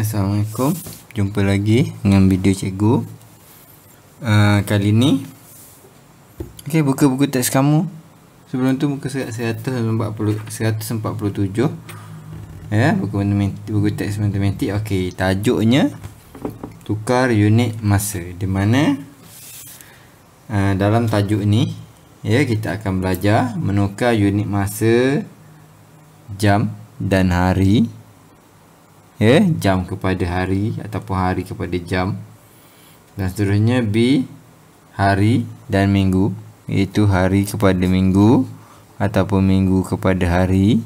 Assalamualaikum. Jumpa lagi dengan video cikgu. Kali ni buka buku teks kamu. Sebelum tu buka surat 147. Ya, buku teks matematik. Tajuknya tukar unit masa. Di mana dalam tajuk ni kita akan belajar menukar unit masa, jam dan hari. Jam kepada hari ataupun hari kepada jam, dan seterusnya hari dan minggu, iaitu hari kepada minggu ataupun minggu kepada hari.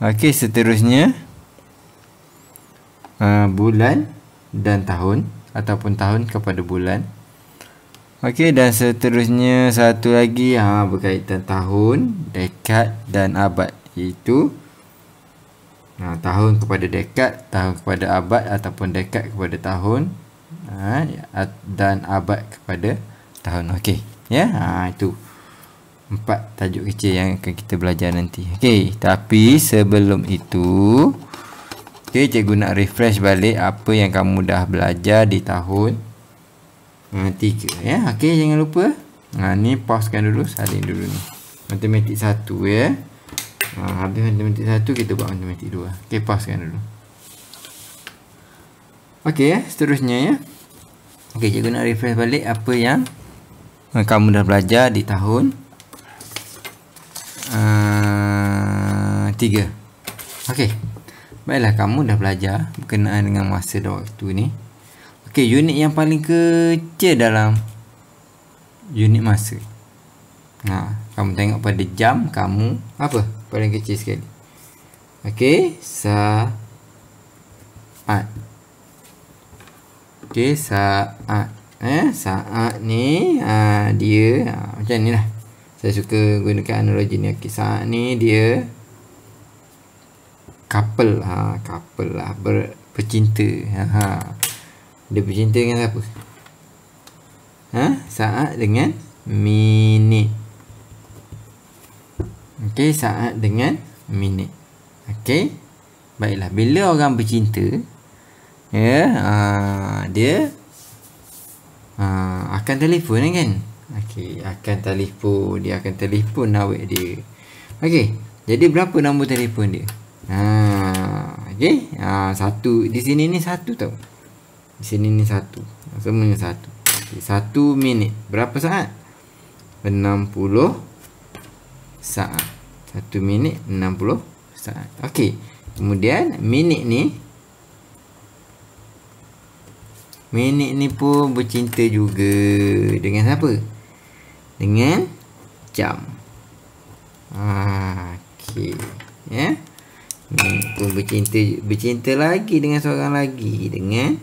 Seterusnya bulan dan tahun ataupun tahun kepada bulan. Dan seterusnya satu lagi berkaitan tahun, dekad dan abad, iaitu tahun kepada dekad, tahun kepada abad ataupun dekad kepada tahun, dan abad kepada tahun. Itu 4 tajuk kecil yang akan kita belajar nanti. Tapi sebelum itu cikgu nak refresh balik apa yang kamu dah belajar di tahun 3. Jangan lupa ni pausekan dulu, salin dulu ni matematik 1 habis matematik 1 kita buat matematik 2. Pausekan dulu. Seterusnya cikgu nak refresh balik apa yang kamu dah belajar di tahun 3. Baiklah, kamu dah belajar berkenaan dengan masa dan waktu ni. Unit yang paling kecil dalam unit masa, kamu tengok pada jam, kamu apa paling kecil sekali? Saat. Saat. Saat ni dia macam ni lah. Saya suka gunakan analogi ni. Saat ni dia couple lah, bercinta. Dia bercinta dengan siapa? Saat dengan minit. Saat dengan minit. Baiklah, bila orang bercinta, dia akan telefon kan? Akan telefon. Dia akan telefon awet dia. Jadi berapa nombor telefon dia? Satu. Di sini ni satu tau. Di sini ni satu. Semuanya satu. 1 minit. Berapa saat? 60 saat. 1 minit 60 saat. Kemudian minit ni pun bercinta juga dengan siapa? Dengan jam. Minit pun bercinta lagi dengan seorang lagi, dengan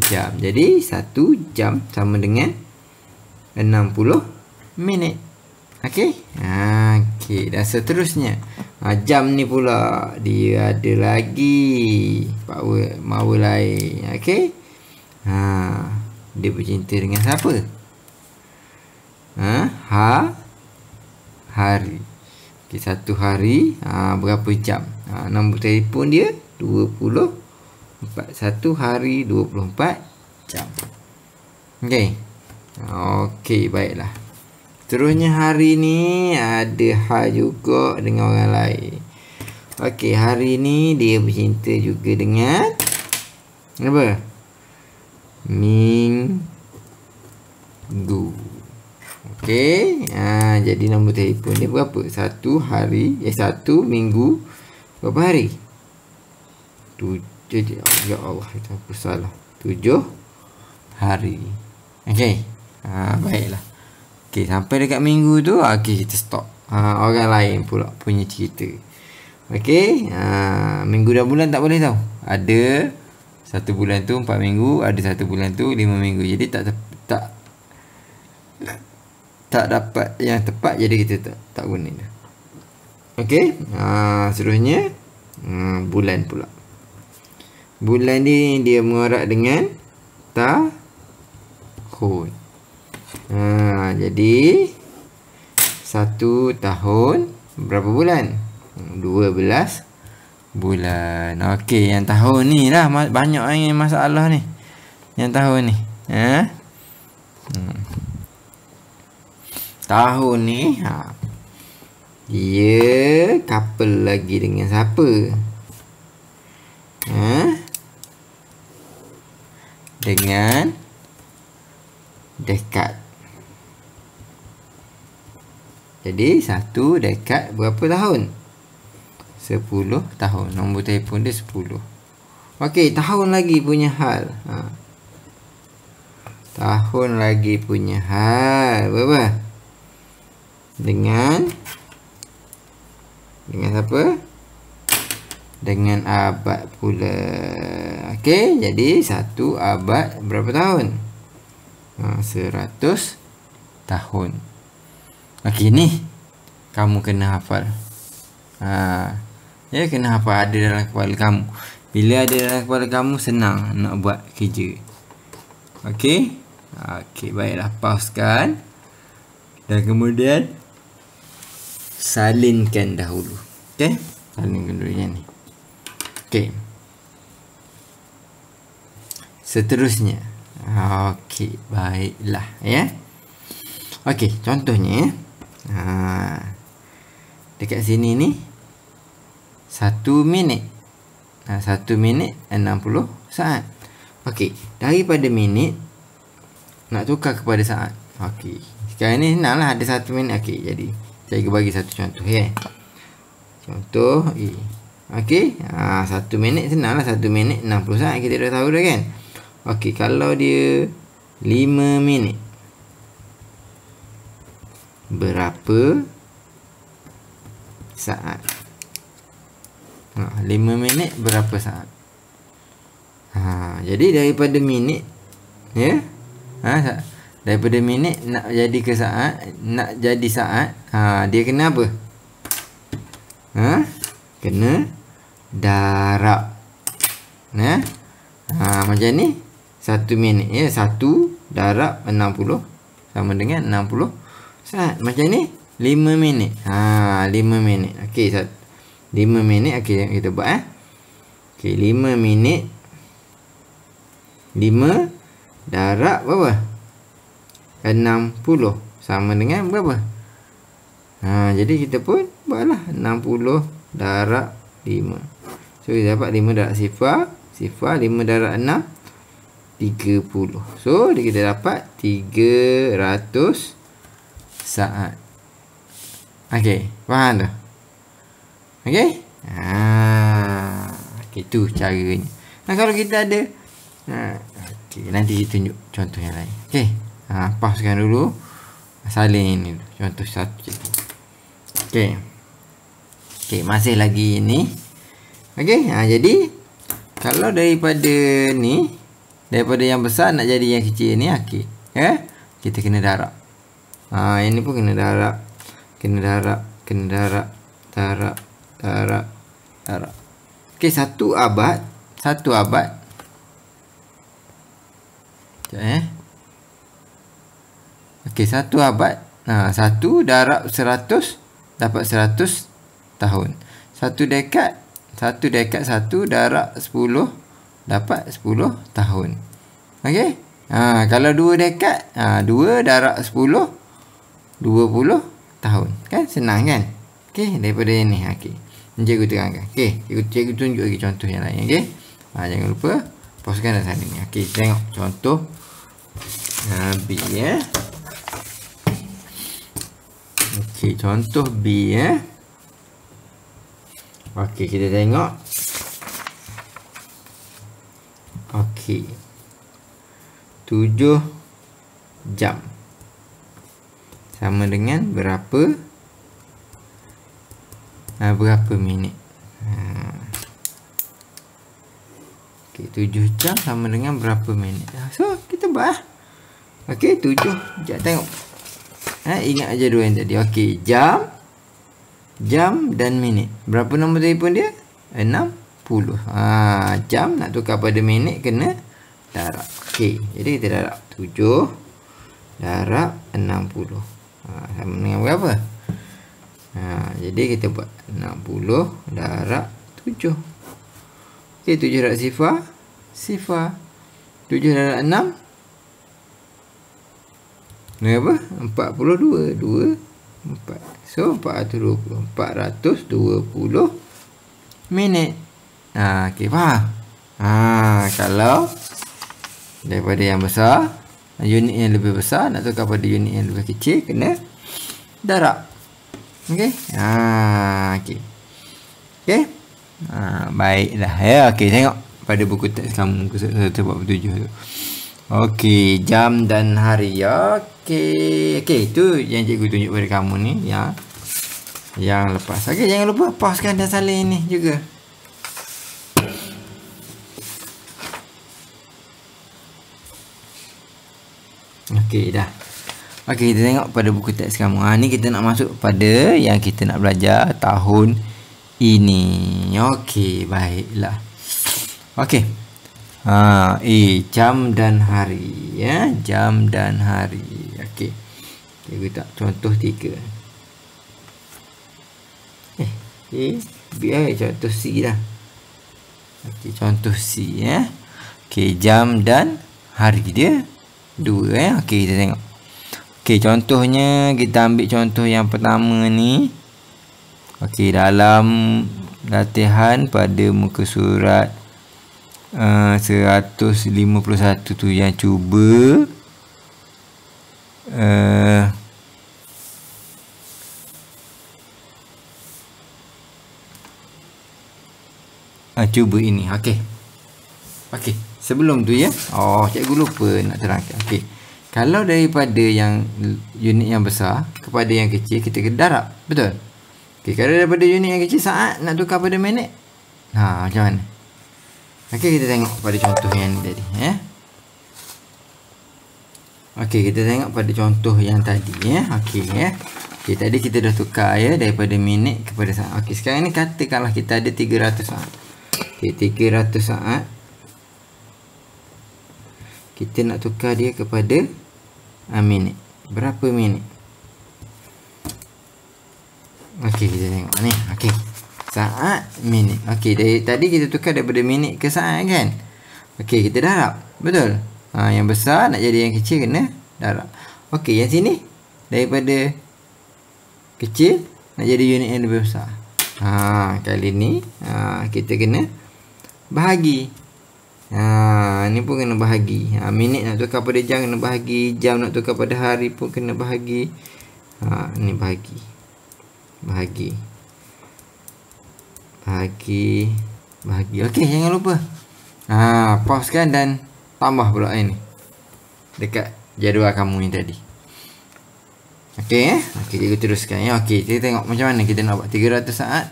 jam. Jadi 1 jam sama dengan 60 minit. Dan seterusnya jam ni pula dia ada lagi power lain. Dia bercinta dengan siapa? Hari. Satu hari berapa jam? Nombor telefon dia 24. Satu hari 24 jam. Baiklah. Seterusnya hari ni ada hal juga dengan orang lain. Hari ni dia bercinta juga dengan apa? Minggu. Jadi nombor telefon dia berapa? Satu hari, satu minggu berapa hari? 7. Ya Allah, aku salah. 7 hari. Baiklah. Sampai dekat minggu tu, kita stop. Orang lain pula punya cerita. Minggu dan bulan tak boleh tahu. Ada 1 bulan tu 4 minggu, ada 1 bulan tu 5 minggu. Jadi tak dapat yang tepat, jadi kita tak guna dah. Seterusnya bulan pula. Bulan ni dia mengorak dengan tahun. Jadi 1 tahun berapa bulan? 12 bulan. Okey, yang tahun ni lah banyak yang masalah ni. Yang tahun ni. Tahun ni dia couple lagi dengan siapa? Dengan dekad. Jadi satu dekad berapa tahun? 10 tahun. Nombor telefon dia 10. Okey, tahun lagi punya hal. Tahun lagi punya hal berapa? Dengan apa? Dengan abad pula. Okey, jadi satu abad berapa tahun? 100 tahun. Okey, ni kamu kena hafal. Ya, kena hafal, ada dalam kepala kamu. Bila ada dalam kepala kamu, senang nak buat kerja. Okey. Okey, baiklah, pausekan. Dan kemudian salinkan dahulu. Okey, salinkan dulu yang ni. Okey. Seterusnya. Okey, baiklah ya. Okey, contohnya dekat sini ni 1 minit. 1 minit 60 saat. Okey, daripada minit nak tukar kepada saat. Okey, sekarang ni senanglah, ada 1 minit. Okey, jadi saya bagi satu contoh ya. Contoh okey, 1 minit senanglah, 1 minit 60 saat kita dah tahu dah kan. Okey, kalau dia 5 minit, berapa saat? 5 minit berapa saat? Jadi daripada minit ya, daripada minit nak jadi ke saat, nak jadi saat, dia kena apa? Kena darab. Macam ni 1 minit ya, 1 darab 60 sama dengan 60 saat. Macam ni 5 minit. 5 minit. Okey, 5 minit. Okey, kita buat Okey, 5 minit 5 darab berapa? 60 sama dengan berapa? Jadi kita pun buatlah 60 darab 5. So kita dapat 5 darab sifar, 5 darab 6 30. So kita dapat 300 saat. Okey, faham tak? Okey? Okey, tu caranya. Kalau kita ada okey, nanti kita tunjuk contoh yang lain. Okey. Pausekan dulu. Salin ini contoh satu je. Okey. Okey, masih lagi ini. Okey, jadi kalau daripada ni, daripada yang besar nak jadi yang kecil ni, okey. Kita kena darab. Yang ni pun kena darab. Darab. Okey, satu abad. Okey, satu abad. 1 darab 100 dapat 100 tahun. Satu dekad 1 darab 10 dapat 10 tahun. Okey? Kalau 2 dekad, 2 darab 10 20 tahun. Kan senang kan? Okey, daripada ini. Okey. Cikgu terangkan. Okey, cikgu tunjuk lagi contoh yang lain. Okey? Jangan lupa pausekan dan salin. Okey, tengok contoh B ya. Okey, contoh B ya. Okey, kita tengok. Okey. 7 jam sama dengan berapa? Berapa minit? Okey, 7 jam sama dengan berapa minit? So, kita buat. Okey, 7 jam. Tengok. Ingat aja dua yang tadi. Okey, jam dan minit. Berapa nombor telefon dia? 60. Jam nak tukar pada minit kena darab. Okey, jadi kita darab 7 darab 60. Sama dengan berapa? Jadi kita buat 60 darab 7. Okey, 7 darab sifar, sifar. 7 darab 6 berapa? 42. 2, 4. So, 420. 420 minit. Okey, faham? Kalau daripada yang besar, unit yang lebih besar, nak tukar pada unit yang lebih kecil, kena darab. Okey? Okey. Okey? Baiklah. Ya, okey, tengok pada buku teks kamu, muka 147 tu. Okey, jam dan hari. Okey, itu yang cikgu tunjuk pada kamu ni, yang lepas. Okey, jangan lupa pausekan dan salin ni juga. Okey, dah. Okey, kita tengok pada buku teks kamu. Ni kita nak masuk pada yang kita nak belajar tahun ini. Okey, baiklah. Okey. Jam dan hari, ya. Jam dan hari. Okey. Cikgu tak contoh 3. Biar contoh C dah. Okey, contoh C, ya. Okey, jam dan hari dia 2, ya. Okey, kita tengok. Okey, contohnya kita ambil contoh yang pertama ni. Okey, dalam latihan pada muka surat 151 tu, yang cuba cuba ini. Okey. Sebelum tu, ya. Cikgu lupa nak terangkan. Okey. Kalau daripada yang unit yang besar kepada yang kecil, kita kena darab. Betul? Okey, kalau daripada unit yang kecil saat nak tukar pada minit. Macam mana? Okey, kita tengok pada contoh yang ni tadi, ya. Okey, kita tengok pada contoh yang tadi, ya. Okey, ya. Okey, tadi kita dah tukar, ya, daripada minit kepada saat. Okey, sekarang ni katakanlah kita ada 300 saat. Okey, 300 saat. Kita nak tukar dia kepada minit. Berapa minit? Okey, kita tengok ni. Okey. Saat, minit. Okey, dari tadi kita tukar daripada minit ke saat, kan? Okey, kita darab. Betul? Yang besar nak jadi yang kecil, kena darab. Okey, yang sini daripada kecil nak jadi unit yang lebih besar. Kali ni kita kena bahagi. Ni pun kena bahagi. Minit nak tukar pada jam, kena bahagi. Jam nak tukar pada hari pun kena bahagi. Ni bahagi. Bahagi. Okey, jangan lupa pausekan dan tambah pula ni dekat jadual kamu ni tadi. Okey, okey, kita teruskan, ya. Okey, kita tengok macam mana kita nak buat 300 saat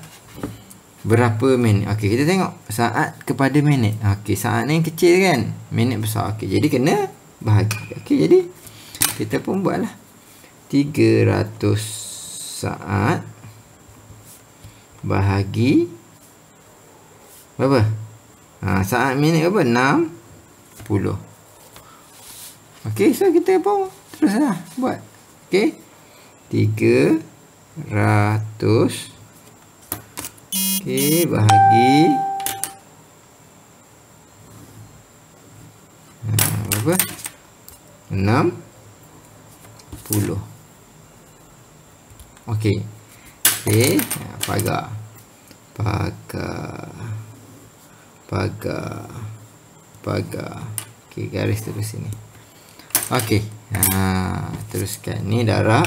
berapa minit. Okey, kita tengok saat kepada minit. Okey, saat ni kecil, kan? Minit besar. Okey, jadi kena bahagi. Okey, jadi kita pun buatlah 300 saat bahagi berapa? Saat minit berapa? 60. Okey, so kita pun teruslah buat. Okey, 300. Okey, bahagi berapa? 60. Okey. Okey, pagar. Okey, garis terus sini. Okey. Teruskan ni darab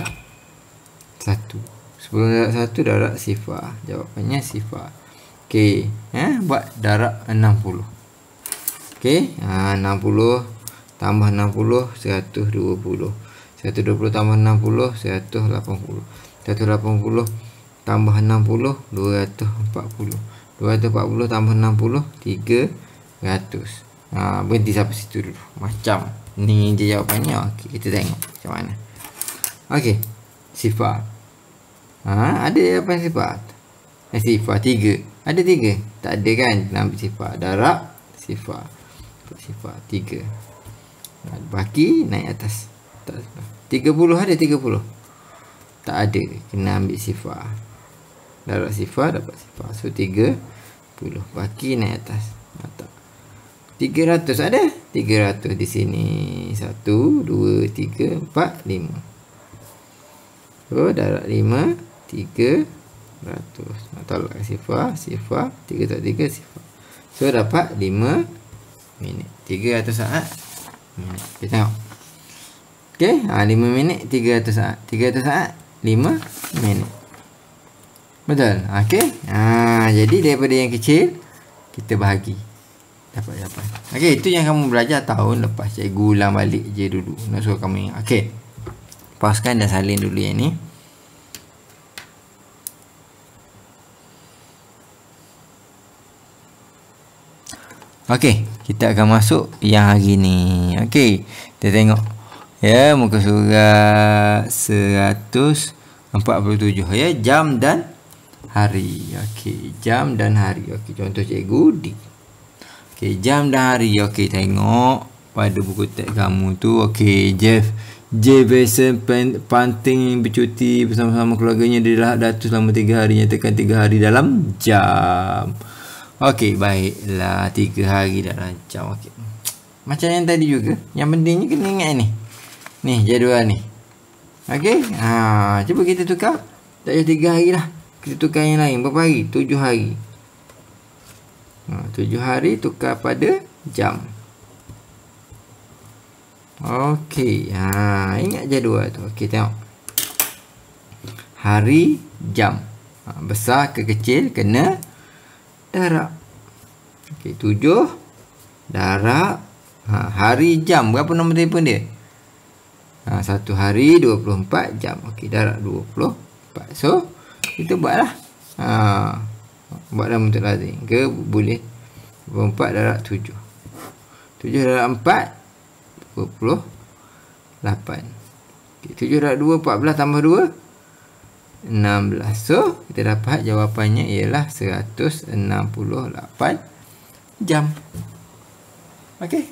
1. Sebelum darab 1, darab sifar. Jawapannya sifar. Okey, buat darab 60. Okey, 60 tambah 60 120. 120 tambah 60 180. 180 tambah 60 240. 240 tambah 60 300. Berhenti sampai situ dulu. Macam ni je jawapannya. Okey, kita tengok macam mana. Okey, sifar. Ada jawapan sifar? Sifar 3. Ada 3? Tak ada, kan? Kita ambil sifar. Darab sifar. Sifar 3. Baki naik atas. 30 ada 30? Tak ada. Kena ambil sifar. Darab sifar dapat sifar. So 30. Baki naik atas. Tak. 300 ada? 300 di sini. 1, 2, 3, 4, 5. So, darab 5, 300. Nak tolak sifar, 3 tak 3, sifar. So, dapat 5 minit. 300 saat. Kita tengok. Okey, 5 minit, 300 saat. 300 saat, 5 minit. Betul? Okey. Jadi, daripada yang kecil, kita bahagi. Dapat jawapan. Okey, itu yang kamu belajar tahun lepas. Cikgu ulang balik je dulu. Nak suruh kamu ingat. Okey. Pauskan dan salin dulu yang ni. Okey, kita akan masuk yang hari ni. Okey, kita tengok. Ya, muka surat 147. Ya, jam dan hari. Okey, jam dan hari. Okey, contoh cikgu D. Okey, jam dan hari. Okey, tengok pada buku teks kamu tu. Okey, J biasa panting bercuti bersama-sama keluarganya di Lahad Datu selama 3 hari. Nyatakan 3 hari dalam jam. Okey, baiklah, 3 hari dalam jam. Okey. Macam yang tadi juga. Yang pentingnya kena ingat ni. Ni jadual ni. Okey. Cuba kita tukar. Tak payah 3 hari lah. Kita tukar yang lain. Berapa hari? 7 hari. 7 hari tukar pada jam. Okey. Ingat jadual tu. Okey, tengok. Hari, jam. Besar ke kecil kena darab. Okey, 7 darab hari, jam. Berapa nombor telefon dia? 1 hari 24 jam. Okey, darab 24. So, kita buatlah. Buat dalam bentuk lazim ke boleh. 24 darab 7. 7 darab 4 28. Okey, 7 darab 2 14 tambah 2 16. So, kita dapat jawapannya ialah 168 jam. Okey.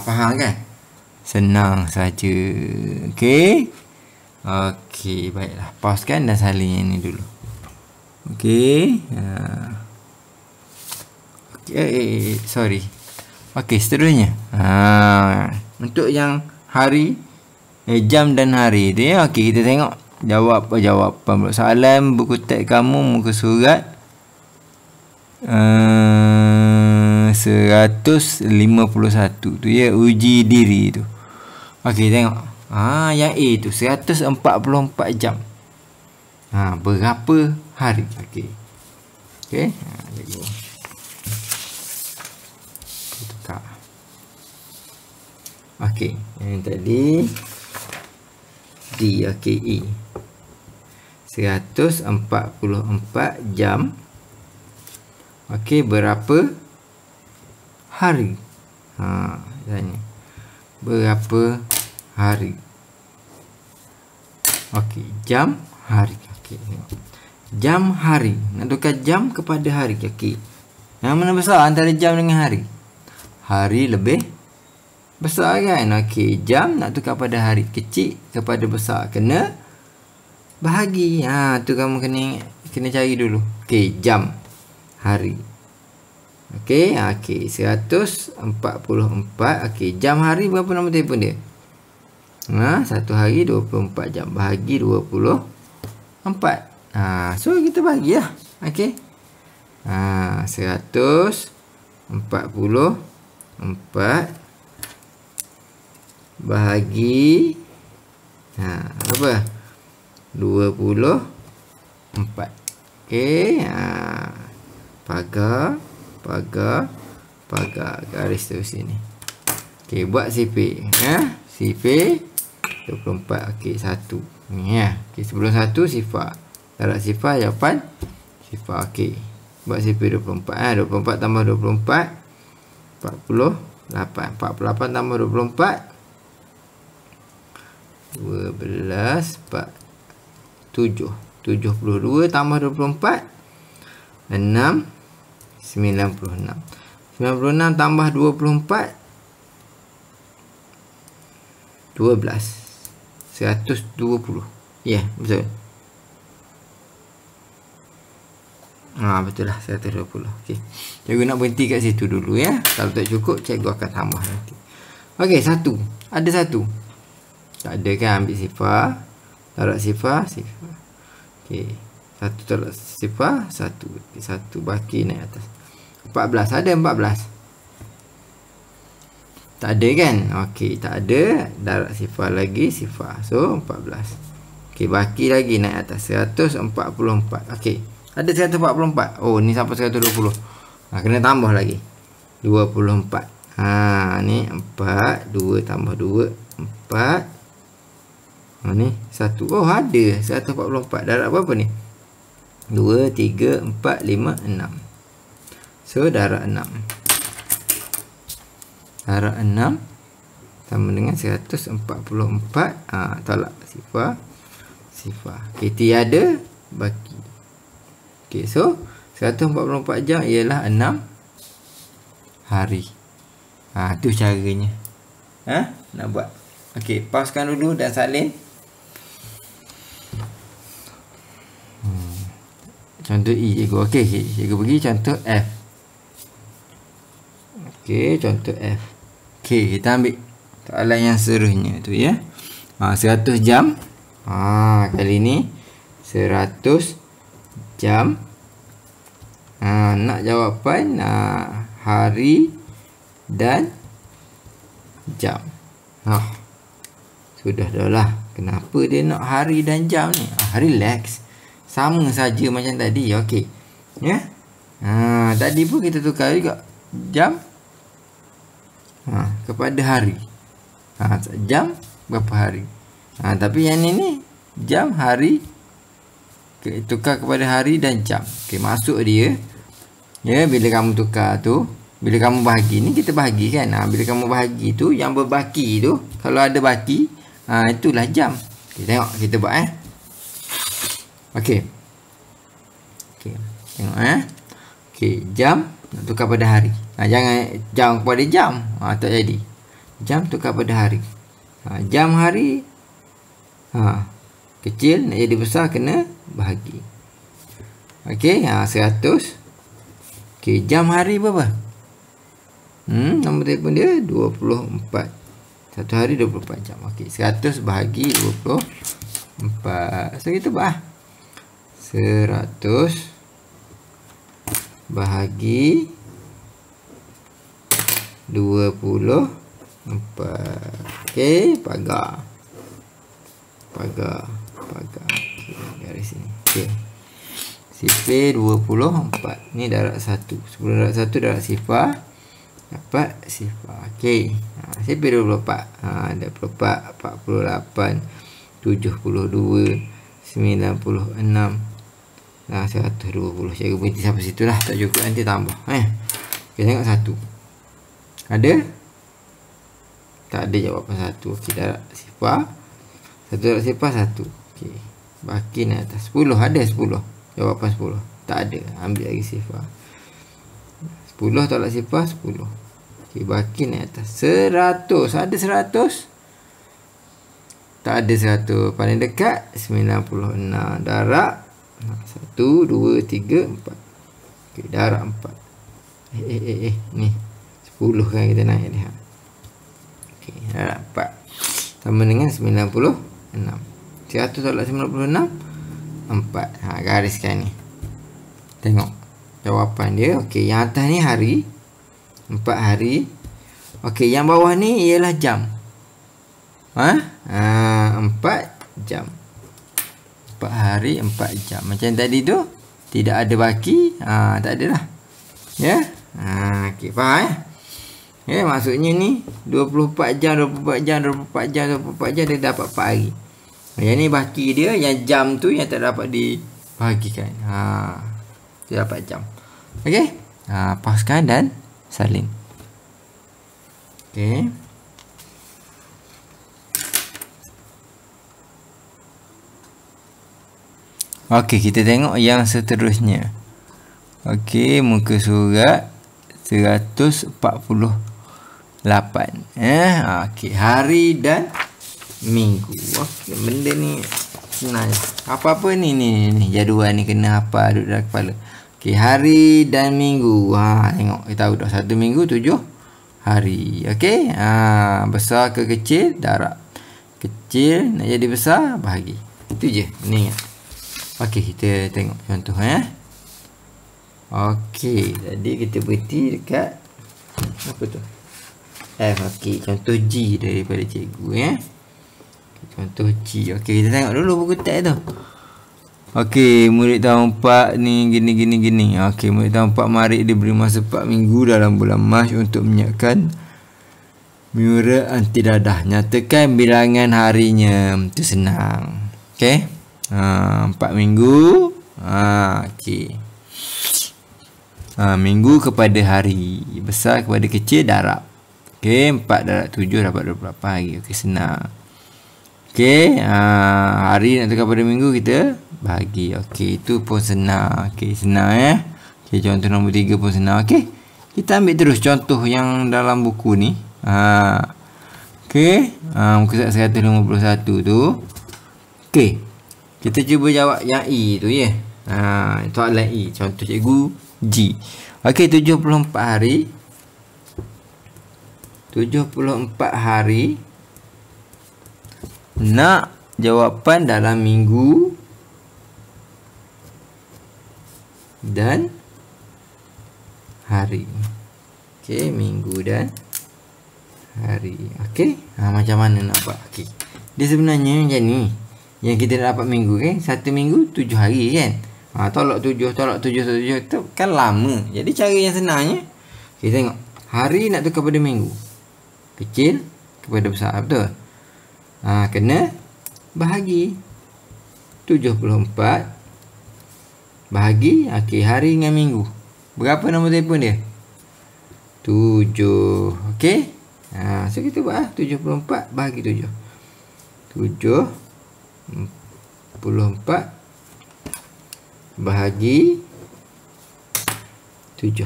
Faham kan? Senang saja. Okey. Okey, baiklah. Pauskan dan salin yang ni dulu. Okey. Okey, sorry. Okey, seterusnya. Untuk yang hari, jam dan hari tu ya. Okey, kita tengok jawapan soalan buku teks kamu muka surat 151 tu ya, uji diri tu. Okey, tengok. Yang A tu 144 jam. Berapa hari? Okey. Okey. Cikgu tukar. Okey, yang tadi D. Okey, E 144 jam. Okey, berapa hari? Tanya. Berapa hari? Okey, jam, hari. Okey, tengok. Jam, hari. Nak tukar jam kepada hari. Okey. Yang mana besar antara jam dengan hari? Hari lebih besar kan? Okey, jam nak tukar pada hari. Kecil kepada besar. Kena bahagi. Tu kamu kena cari dulu. Okey, jam, hari. Okey, 144. Okey, jam, hari berapa nombor telefon dia? 1 hari 24 jam. Bahagi 24. So kita bagilah. Okey. 144 bahagi berapa? 24. Okey. Pagar garis tu sini. Okey, buat sipir. Sipir 24. Okey, 1. Ni ya. Okey, sebelum 1 sifar. Darab sifar jawapan sifar. Okey. Buat sipir 24. 24 tambah 24 48. 48 tambah 24 12 7. 72 tambah 24 6 96. 96 tambah 24 12. 120. Ya, betul. Betul lah 120. Okey. Cikgu nak berhenti kat situ dulu ya. Kalau tak cukup cikgu akan tambah nanti. Okey, 1. Ada 1. Tak ada kan, ambil sifar. Taruh sifar, sifar. Okey. 1 taruh sifar, 1. Okay, 1 baki naik atas. 14. Ada 14. Tak ada kan? Okey, tak ada. Darab sifar lagi, sifar. So, 14. Okey, baki lagi naik atas. 144. Okey. Ada 144. Oh, ni sampai 120. Kena tambah lagi. 24. Ni 4. 2 tambah 2. 4. Ni 1. Oh, ada 144. Darab berapa ni? 2, 3, 4, 5, 6. So, darab 6. Darab 6 sama dengan 144. Tolak sifar. Sifar. Okay, tiada baki. Okay, so 144 jam ialah 6 hari. Tu caranya. Nak buat. Okay, pausekan dulu dan salin. Contoh E cikgu. Okay, cikgu pergi contoh F. Okay, contoh F. Okay, kita ambil soalan yang seterusnya tu ya. 100 jam. Kali ni 100 jam. Nak jawapan hari dan jam. Sudah dah lah. Kenapa dia nak hari dan jam ni? Relax. Sama saja macam tadi. Okey. Ya. Tadi pun kita tukar juga jam kepada hari. Jam berapa hari. Tapi yang ni jam, hari, tukar kepada hari dan jam. Okey, masuk dia. Ya, bila kamu tukar tu, bila kamu bahagi ni kita bahagi kan. Bila kamu bahagi tu, yang berbaki tu, kalau ada baki, itulah jam. Okey, tengok kita buat Okey. Okey, tengok Okey, jam nak tukar pada hari. Jangan jam kepada jam. Tak jadi. Jam tukar pada hari. Jam hari kecil nak jadi besar kena bahagi. Okey, 100. Okey, jam hari berapa? Nombor telefon dia 24. Satu hari 24 jam. Okey, 100 bahagi 24. So kita buat 100 bahagi 24. Okey, pagar. Okey, dari sini. Okey. Sifar 24. Ni darab 1. 10 darab 1 darab sifar. Dapat sifar. Okey. Sifar 24. 24, 48, 72, 96. 120. Cikgu berhenti sampai situ lah. Tak cukup nanti tambah. Okey, tengok 1. Ada? Tak ada jawapan 1. Okey, darab sifar. 1 darab sifar 1. Okey. Baki naik atas. 10. Ada 10. Jawapan 10. Tak ada. Ambil lagi sifar. 10 tolak sifar 10. Okey, baki naik atas. 100. Ada 100? Tak ada 100. Paling dekat 96. Darab 1, 2, 3, 4. Okey, darab 4. Ni 10 kan kita naik ni. Okey, darab 4 sama dengan 96. 100 tolak 96 4. Gariskan ni. Tengok jawapan dia. Okey, yang atas ni hari. 4 hari. Okey, yang bawah ni ialah jam. 4 jam. 4 hari 4 jam. Macam tadi tu tidak ada baki. Tak ada lah. Ya. Okey, faham maksudnya ni 24 jam 24 jam 24 jam 24 jam dia dapat 4 hari. Yang ni baki dia, yang jam tu yang tak dapat dibahagikan. Dia dapat jam. Okey. Pauskan dan salin. Okey. Okey, kita tengok yang seterusnya. Okey, muka surat 148. Okey, hari dan minggu. Okey, benda ni senang. Apa-apa ni jadual ni kena hafal duduk dalam kepala. Okey, Okey, hari dan minggu. Tengok kita tahu dah 1 minggu 7 hari. Okey. Besar ke kecil, darab. Kecil nak jadi besar, bahagi. Itu je. Ni ingat. Okey, kita tengok contoh Okey, jadi kita berhenti dekat apa tu? F. Okey, contoh G daripada cikgu Contoh G. Okey, kita tengok dulu buku teks tu. Okey, murid tahun 4 ni gini. Okey, murid tahun 4 Marik diberi masa 4 minggu dalam bulan Mac untuk menyiapkan mural anti dadah. Nyatakan bilangan harinya. Itu senang. Okey. 4 minggu. Okey. Minggu kepada hari. Besar kepada kecil, darab. Okey, 4 darab 7 dapat 28 hari. Okey, senang. Okey, hari nak tukar pada minggu, kita bahagi. Okey, itu pun senang. Okey, senang Okey, contoh nombor 3 pun senang. Okey, kita ambil terus contoh yang dalam buku ni. Okey, muka surat 151 tu. Okey, kita cuba jawab yang E tu soalan E. Contoh cikgu G. Okey, 74 hari. 74 hari. Nak jawapan dalam minggu dan hari. Okey, minggu dan hari. Okey, macam mana nak buat? Okey, dia sebenarnya macam ni. Yang kita dapat minggu kan, 1 minggu 7 hari kan. Tolak 7 tu kan lama. Jadi cara yang senangnya, kita tengok hari nak tukar pada minggu, kecil kepada besar, betul? Kena bahagi 74 bahagi hari dengan minggu. Berapa nombor telefon dia? 7. Okey. So kita buat 74 bahagi 7. 74 bahagi 7.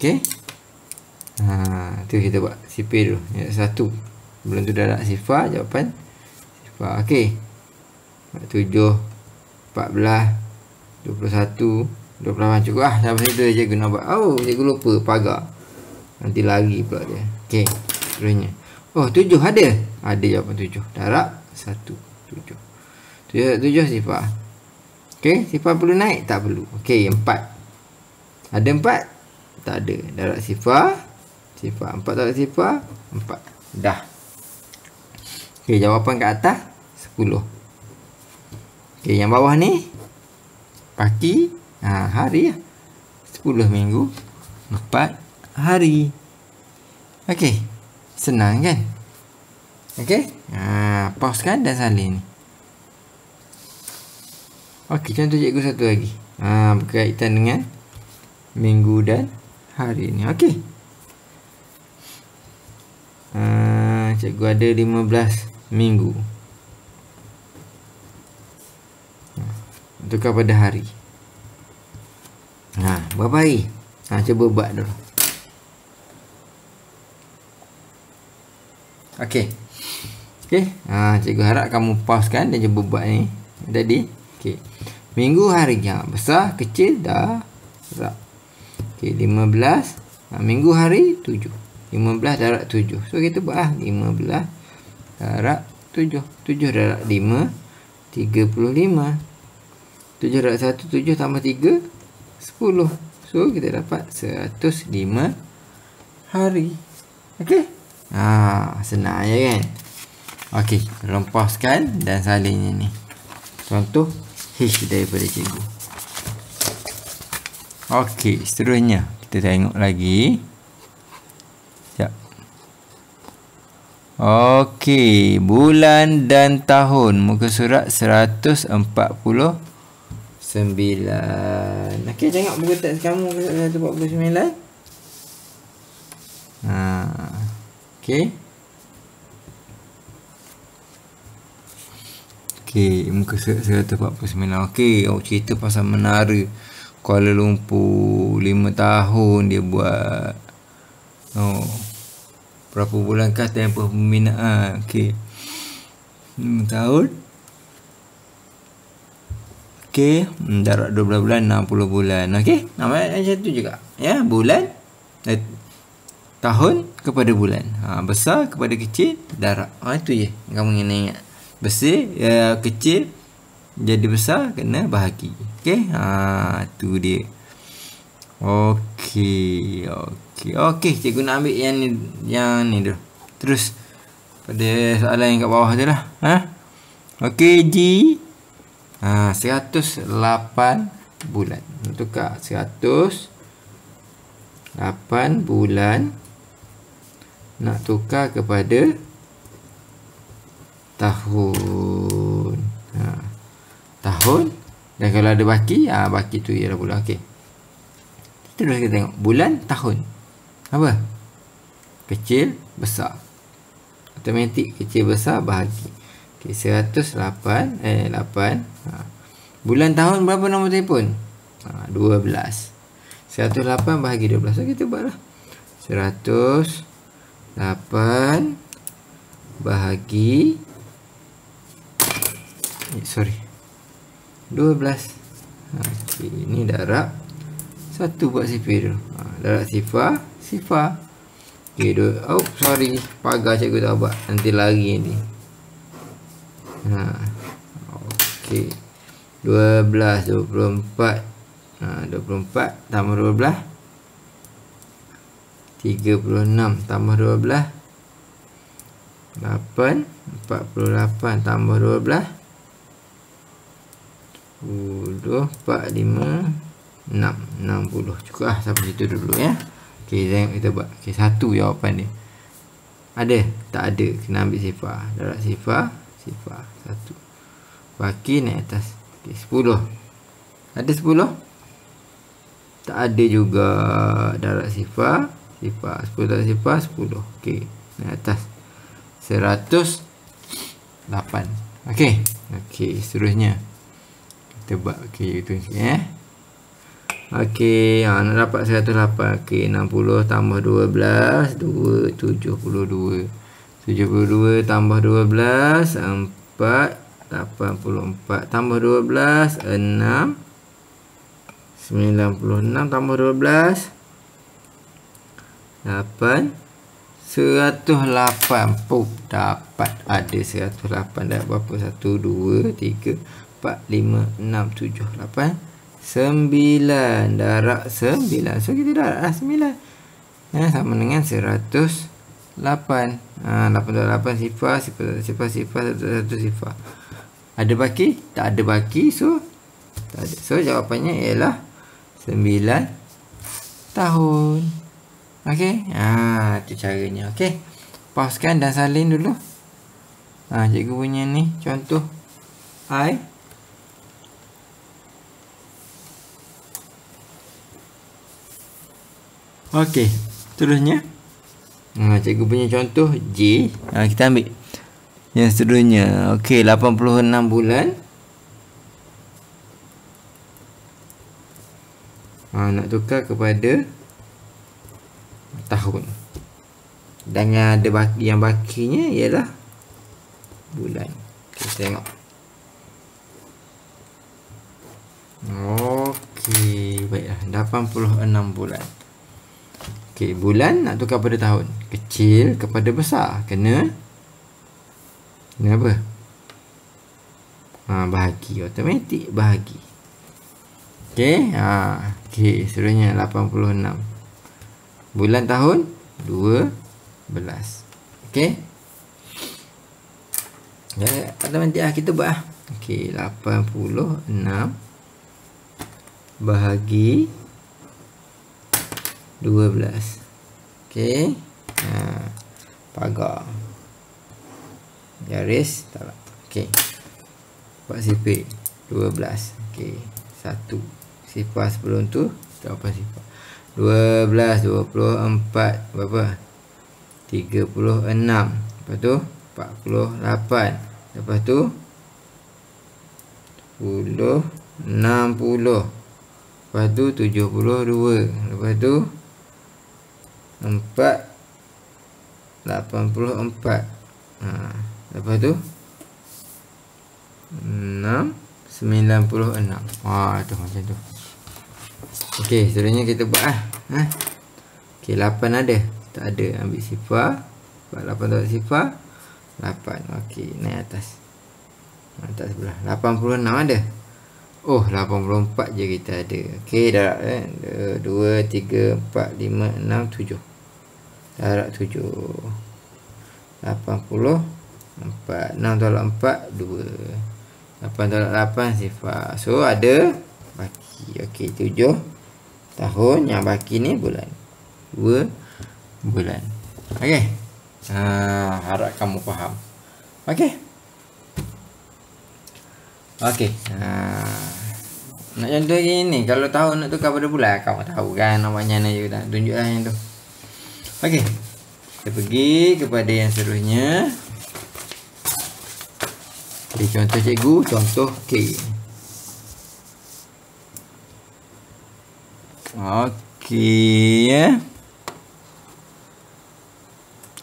Okey. Tu kita buat sipir dulu. 1. Sebelum tu dah nak sifar jawapan. Sifar. Okey. 7, 14, 21, 28. Cukup sampai situ je cikgu nak buat. Cikgu lupa pagar. Nanti lari pula dia. Okey. Seterusnya. 7 ada. Ada jawapan 7. Darab 1. 7. 7 sifar. Okey, sifar perlu naik? Tak perlu. Okey, 4. Ada 4? Tak ada. Darab sifar. Sifar. 4 darab sifar. 4. Dah. Okey, jawapan kat atas 10. Okey, yang bawah ni kaki. Hari 10 minggu 4 hari. Okey, senang kan? Okey. Pause kan dan salin. Okey, contoh cikgu satu lagi. Berkaitan dengan minggu dan hari ni. Okey. Cikgu ada 15 minggu. Tukar pada hari. Berapa hari? Cuba buat dulu. Okey. Okey. Cikgu harap kamu pause kan dan cuba buat ni. Tadi. Okey. Minggu hari besar, kecil, darab. Okey, 15. Minggu hari 7. 15 darab 7. So kita buat 15 darab 7. 7 darab 5 35. 7 darab 1 7 tambah 3 10. So kita dapat 105 hari. Okey. Senang je kan? Okey, rempaskan dan salinnya ni. Contoh H daripada cikgu. Okey, seterusnya kita tengok lagi. Sekejap. Okey, bulan dan tahun. Muka surat 149. Okey, tengok buku teks kamu muka surat 149. Okey. Okey, muka surat 149. Okey, cerita pasal menara Kuala Lumpur. 5 tahun dia buat. Berapa bulan kah tempoh pembinaan? Okey. 5 tahun. Okey, darab 12 bulan 60 bulan. Okey, namanya macam tu juga. Ya, bulan tahun kepada bulan. Besar kepada kecil darab. Itu je kamu kena ingat. Besar kecil jadi besar kena bahagi. Okey, tu dia. Okey, cikgu nak ambil yang ni dulu. Terus pada soalan yang kat bawah tu lah. Okey, G 108 bulan. Tukar 108 bulan nak tukar kepada tahun. Tahun. Dan kalau ada baki, baki tu ialah bulan. Okey. Terus kita tengok bulan, tahun. Apa? Kecil, besar. Automatik kecil besar bahagi. Okey, 8. Bulan tahun berapa nombor telefon? 12. 108 bahagi 12. So kita buatlah. 108 bahagi 12. Okey, ini darab 1 buat sifar dulu. Darab sifar. Okey, pagar cikgu tak buat. Nanti lari nanti. Okey. 12, 24. 24 tambah 12. 36 tambah 12. 8. 48 tambah 12. 10, 4, 5, 6. 60. Cukup lah sampai situ dulu ya. Okey, tengok kita buat. Okey, 1 jawapan dia. Ada? Tak ada. Kena ambil sifar. Darab sifar. 1. Baki naik atas. Okey, 10. Ada 10? Tak ada juga. Darab sifar. 10 darab sifar 10. Okey, naik atas. 108. Okey. Okey, seterusnya. Kita buat itu sikit Okey, nak dapat 108. Okey, 60 tambah 12 72. 72 tambah 12 4. 84 tambah 12 6. 96 tambah 12 8. 108. Dapat. Ada 108. Dapat berapa? 1, 2, 3, 4, 5, 6, 7, 8, 9. Darab 9. So kita darab 9. Sama dengan 108. 88 sifar. 1 sifar. Ada baki? Tak ada baki. So tak ada. So jawapannya ialah 9 tahun. Okey. Itu caranya. Okey. Pauskan dan salin dulu. Cikgu punya ni contoh I. Okey. Seterusnya cikgu punya contoh J. Kita ambil yang seterusnya. Okey, 86 bulan. Nak tukar kepada tahun. Dan yang ada yang bakinya ialah bulan. Kita tengok. Okey, baiklah. 86 bulan. Okey, bulan nak tukar pada tahun. Kecil kepada besar. Kena apa? Bahagi. Automatik bahagi. Okey. Okey, seterusnya 86. Bulan tahun 12. Okey. Automatik kita buat. Okey, 86 bahagi 12. Okey. Pagar. Garis. Tak. Okey. Buat sifar 12. Okey. 1. Sifar sebelum tu. Berapa sifar? 12, 24. Berapa? 36. Lepas tu 48. Lepas tu 10, 60. Lepas tu 72. Lepas tu 4, 84. Lepas tu 6, 96. Tu macam tu. Okey, seterusnya kita buat lah. Okey, 8 ada? Tak ada. Ambil sifar. Buat 8 tak sifar. 8. Okey, naik atas. Atas sebelah. 86 ada? Oh, 84 je kita ada. Okey, darab kan. 2, 3, 4, 5, 6, 7. Darab 7. 84. 6 tolak 4, 2. 8 tolak 8, sifar. So, ada baki. Okey, 7 tahun. Yang baki ni bulan. 2 bulan. Okey. Harap kamu faham. Okey. Okey. Nak contoh gini. Kalau tahun nak tukar pada bulan, kamu tahu kan namanya mana je. Tunjuklah yang tu. Okey. Kita pergi kepada yang seterusnya. Okay, contoh cikgu. Contoh K. Okey ya.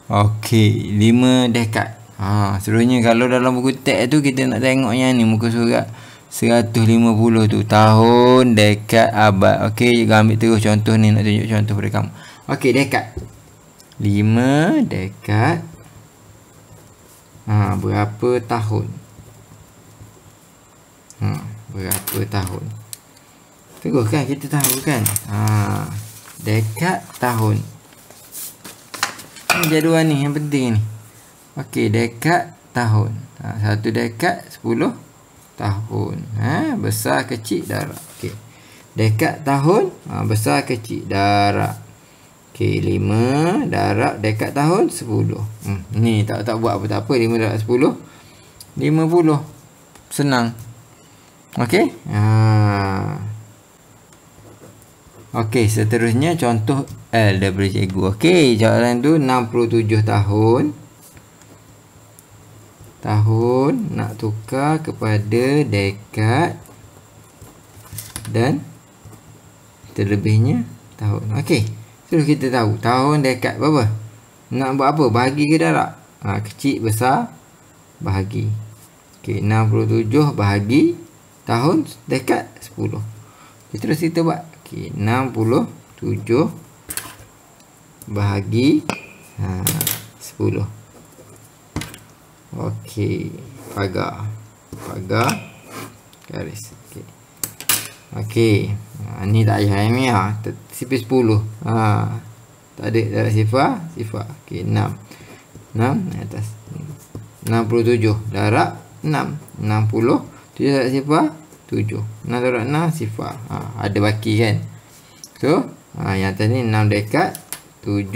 Okey, 5 dekad. Seterusnya kalau dalam buku teks tu kita nak tengok yang ni muka surat 150 tu, tahun, dekad, abad. Okey, juga ambil terus contoh ni, nak tunjuk contoh pada kamu. Okey, dekad. 5 dekad. Berapa tahun? Berapa tahun? Terus kan kita tahu kan. Dekad, tahun. Ini jadual ni yang penting ni. Okey, dekad, tahun. 1 dekad 10 tahun. Besar kecil darab. Okey. Dekad, tahun, besar kecil darab. Okey, 5 darab dekad tahun 10. Ni tak buat apa tak apa. 5 darab 10 50. Senang. Okey. Okey, seterusnya contoh L daripada cikgu. Okey, jawapan tu 67 tahun. Tahun nak tukar kepada dekad dan terlebihnya tahun. Okey, terus kita tahu tahun, dekad berapa? Nak buat apa? Bahagi ke darab? Kecil, besar, bahagi. Okey, 67 bahagi tahun, dekad 10. Terus kita buat. Okey, 67 bahagi 10. Okey, pagar garis. Okey. Okey. Ni tak payah ni sifar 10. Tak ada darab sifar. Okey, 6 atas. 67 darab 6. 60. 7 darab sifar 7. 6 darab 6 sifar. Ada baki kan. So, yang atas ni 6 dekad 7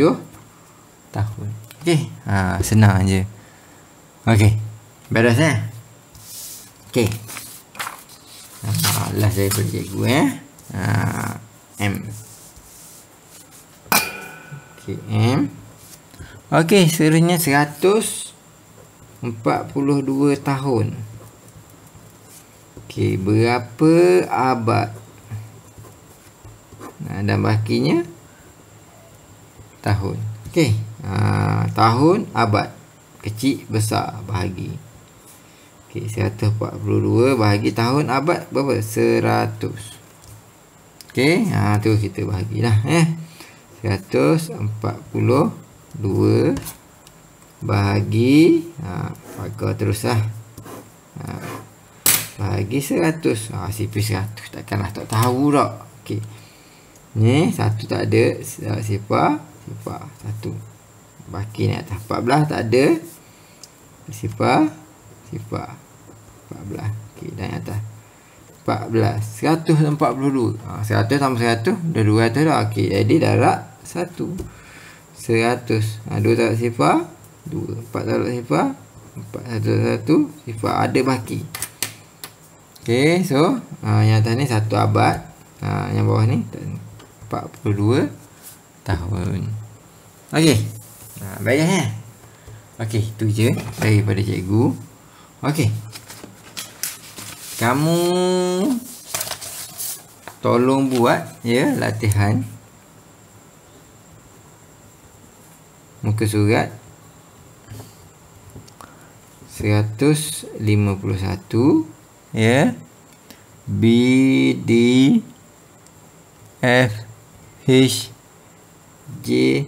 tahun. Okey. Senang je. Okey. Beres Okey. Last daripada cikgu M. Okey, M. Okey, seterusnya 142 tahun. Okey, berapa abad? Dan bakinya tahun. Okey. Tahun, abad. Kecil, besar, bahagi. Okey, 142 bahagi tahun, abad berapa? 100. Okey, tu kita bahagilah 142 bahagi pagar teruslah. Bahagi 100. Sifar 100 takkanlah tak tahu tak. Okey. Ni 1 tak ada, sifar 1. Baki ni atas 14 tak ada. Sifar 14. Okey, dan atas 14. 142. 100 tambah 100 dah 200 dah. Okey, jadi darab 1. 100. 2 darab sifar 2. 4 darab sifar 4. 1 sifar. Ada baki. Okey, so yang atas ni 1 abad. Yang bawah ni 42 tahun. Okey. Baiklah Okey, itu je daripada cikgu. Okey. Kamu tolong buat latihan muka surat 151 B, D, F, H, J,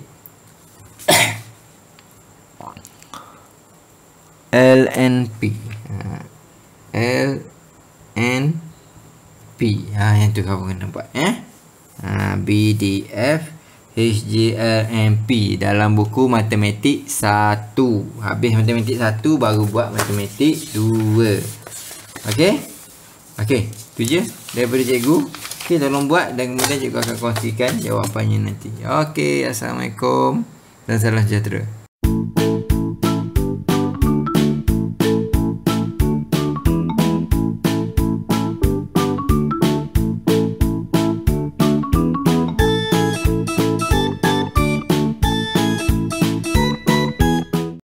L, N, P. L, N, P. Yang tu kau kena buat. B, D, F, H, J, L, N, P. Dalam buku matematik 1. Habis matematik 1 baru buat matematik 2. Okey? Okey, tu je daripada cikgu. Okey, tolong buat dan kemudian cikgu akan kongsikan jawapannya nanti. Okey, Assalamualaikum dan salam sejahtera.